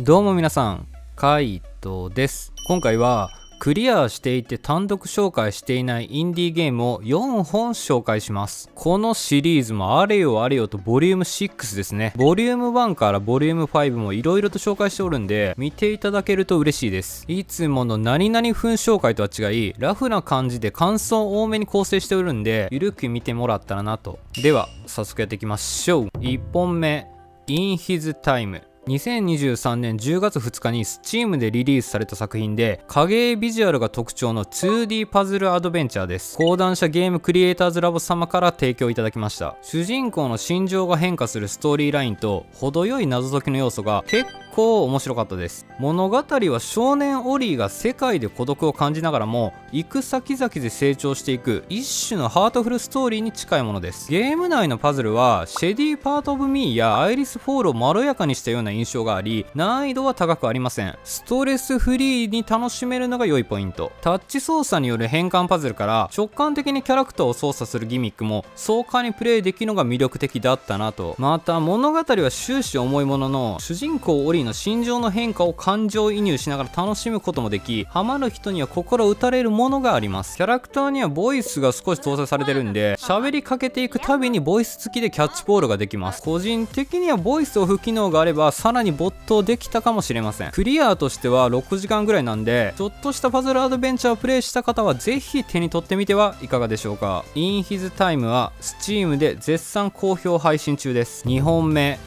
どうも皆さん、カイトです。今回はクリアしていて単独紹介していないインディーゲームを4本紹介します。このシリーズもあれよあれよとボリューム6ですね。ボリューム1からボリューム5も色々と紹介しておるんで、見ていただけると嬉しいです。いつもの何々風紹介とは違い、ラフな感じで感想多めに構成しておるんで、ゆるく見てもらったらなと。では、早速やっていきましょう。1本目、In His Time。2023年10月2日に Steam でリリースされた作品で、影絵ビジュアルが特徴の 2D パズルアドベンチャーです。講談社ゲームクリエイターズラボ様から提供いただきました。主人公の心情が変化するストーリーラインと程よい謎解きの要素が結構面白かったです。物語は少年オリーが世界で孤独を感じながらも行く先々で成長していく一種のハートフルストーリーに近いものです。ゲーム内のパズルはシェディパートオブミーやアイリスフォールをまろやかにしたような印象があり、難易度は高くありません。ストレスフリーに楽しめるのが良いポイント。タッチ操作による変換パズルから直感的にキャラクターを操作するギミックも爽快にプレイできるのが魅力的だったなと。また物語は終始重いものの、主人公オリーの心情の変化を感情移入しながら楽しむこともでき、ハマる人には心打たれるものがあります。キャラクターにはボイスが少し搭載されてるんで、喋りかけていくたびにボイス付きでキャッチボールができます。個人的にはボイスオフ機能があればさらに没頭できたかもしれません。クリアとしては6時間ぐらいなんで、ちょっとしたパズルアドベンチャーをプレイした方はぜひ手に取ってみてはいかがでしょうか。 In His Time は Steam で絶賛好評配信中です。2本目、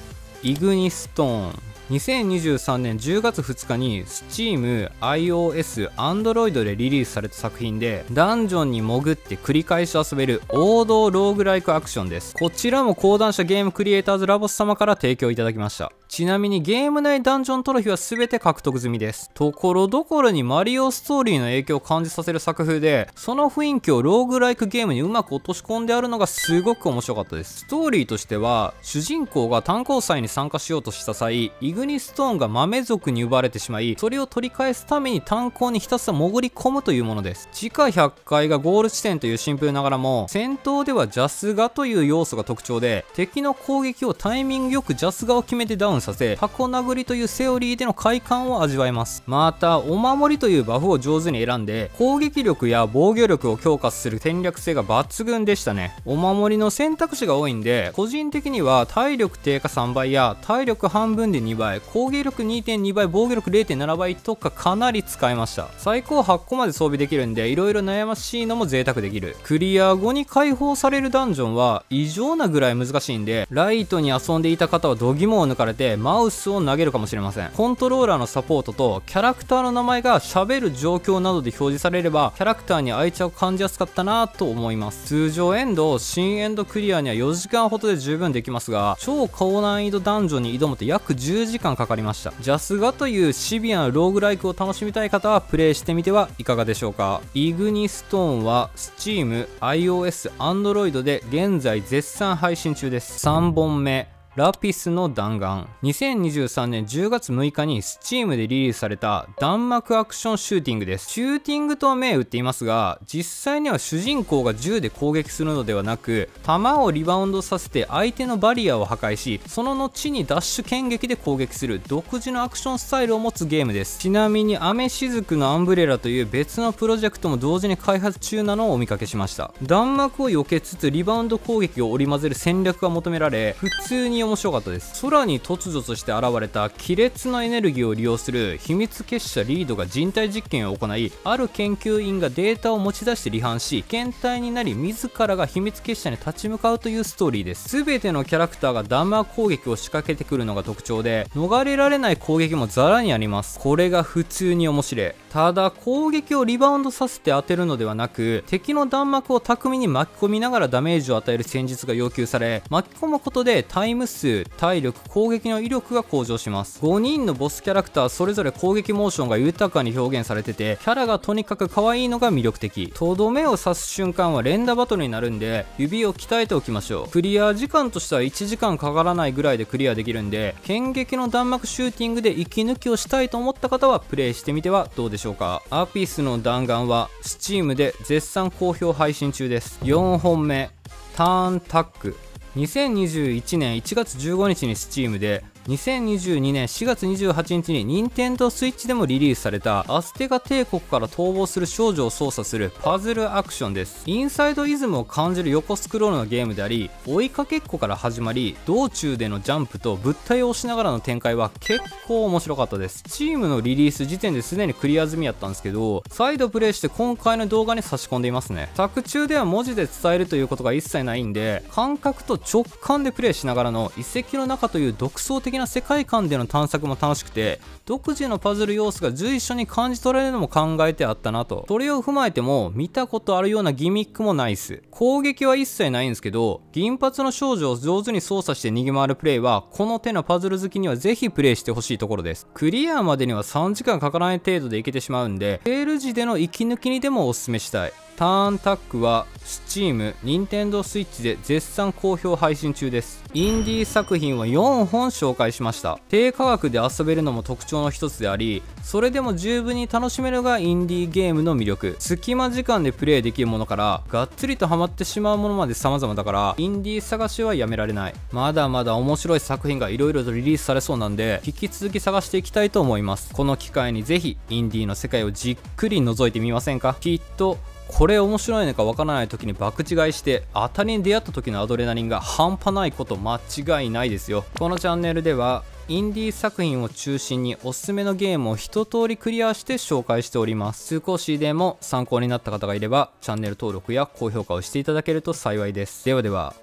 イグニストーン。2023年10月2日に Steam、iOS、Android でリリースされた作品で、ダンジョンに潜って繰り返し遊べる王道ローグライクアクションです。こちらも講談社ゲームクリエイターズラボス様から提供いただきました。ちなみにゲーム内ダンジョントロフィーは全て獲得済みです。ところどころにマリオストーリーの影響を感じさせる作風で、その雰囲気をローグライクゲームにうまく落とし込んであるのがすごく面白かったです。ストーリーとしては、主人公が炭鉱祭に参加しようとした際、イグニストーンが豆族に奪われてしまい、それを取り返すために炭鉱にひたすら潜り込むというものです。地下100階がゴール地点というシンプルながらも、戦闘ではジャスガという要素が特徴で、敵の攻撃をタイミングよくジャスガを決めてダウンさせ、箱殴りというセオリーでの快感を味わえます。またお守りというバフを上手に選んで、攻撃力や防御力を強化する戦略性が抜群でしたね。お守りの選択肢が多いんで、個人的には体力低下3倍や体力半分で2倍、攻撃力 2.2 倍、防御力 0.7 倍とかかなり使えました。最高8個まで装備できるんで、いろいろ悩ましいのも贅沢できる。クリア後に解放されるダンジョンは異常なぐらい難しいんで、ライトに遊んでいた方は度肝を抜かれてマウスを投げるかもしれません。コントローラーのサポートとキャラクターの名前が喋る状況などで表示されれば、キャラクターに愛着を感じやすかったなと思います。通常エンド、新エンドクリアには4時間ほどで十分できますが、超高難易度ダンジョンに挑むと約10時間かかりました。ジャスガというシビアなローグライクを楽しみたい方はプレイしてみてはいかがでしょうか。イグニストーンは Steam、iOS、Android で現在絶賛配信中です。3本目、ラピスの弾丸。2023年10月6日に Steam でリリースされた弾幕アクションシューティングです。シューティングとは銘打っていますが、実際には主人公が銃で攻撃するのではなく、弾をリバウンドさせて相手のバリアを破壊し、その後にダッシュ剣撃で攻撃する独自のアクションスタイルを持つゲームです。ちなみに雨しずくのアンブレラという別のプロジェクトも同時に開発中なのをお見かけしました。弾幕を避けつつリバウンド攻撃を織り交ぜる戦略が求められ、普通に面白かったです。空に突如として現れた亀裂のエネルギーを利用する秘密結社リードが人体実験を行い、ある研究員がデータを持ち出して離反し、検体になり自らが秘密結社に立ち向かうというストーリーです。全てのキャラクターが弾幕攻撃を仕掛けてくるのが特徴で、逃れられない攻撃もザラにあります。これが普通に面白い。ただ攻撃をリバウンドさせて当てるのではなく、敵の弾幕を巧みに巻き込みながらダメージを与える戦術が要求され、巻き込むことでタイム数、体力、攻撃の威力が向上します。5人のボスキャラクターそれぞれ攻撃モーションが豊かに表現されてて、キャラがとにかく可愛いのが魅力的。とどめを刺す瞬間は連打バトルになるんで、指を鍛えておきましょう。クリア時間としては1時間かからないぐらいでクリアできるんで、剣撃の弾幕シューティングで息抜きをしたいと思った方はプレイしてみてはどうでしょうか。アピスの弾丸は Steam で絶賛好評配信中です。4本目、ターンタック。2021年1月15日に Steam で2022年4月28日に任天堂スイッチでもリリースされたアステカ帝国から逃亡する少女を操作するパズルアクションです。インサイドイズムを感じる横スクロールのゲームであり、追いかけっこから始まり、道中でのジャンプと物体を押しながらの展開は結構面白かったです。チームのリリース時点ですでにクリア済みやったんですけど、再度プレイして今回の動画に差し込んでいますね。作中では文字で伝えるということが一切ないんで、感覚と直感でプレイしながらの遺跡の中という独創的な世界観での探索も楽しくて、独自のパズル要素が随所に感じ取られるのも考えてあったなと。それを踏まえても見たことあるようなギミックもナイス。攻撃は一切ないんですけど、銀髪の少女を上手に操作して逃げ回るプレイはこの手のパズル好きにはぜひプレイしてほしいところです。クリアまでには3時間かからない程度でいけてしまうんで、セール時での息抜きにでもおすすめしたい。ターンタックは Steam、Nintendo Switch で絶賛好評配信中です。インディー作品は4本紹介しました。低価格で遊べるのも特徴の一つであり、それでも十分に楽しめるのがインディーゲームの魅力。隙間時間でプレイできるものからがっつりとハマってしまうものまで様々だから、インディー探しはやめられない。まだまだ面白い作品が色々とリリースされそうなんで、引き続き探していきたいと思います。この機会にぜひインディーの世界をじっくり覗いてみませんか？きっとこれ面白いのかわからない時に爆違いして当たりに出会った時のアドレナリンが半端ないこと間違いないですよ。このチャンネルではインディー作品を中心におすすめのゲームを一通りクリアして紹介しております。少しでも参考になった方がいればチャンネル登録や高評価をしていただけると幸いです。ではでは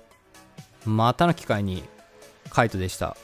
またの機会に。カイトでした。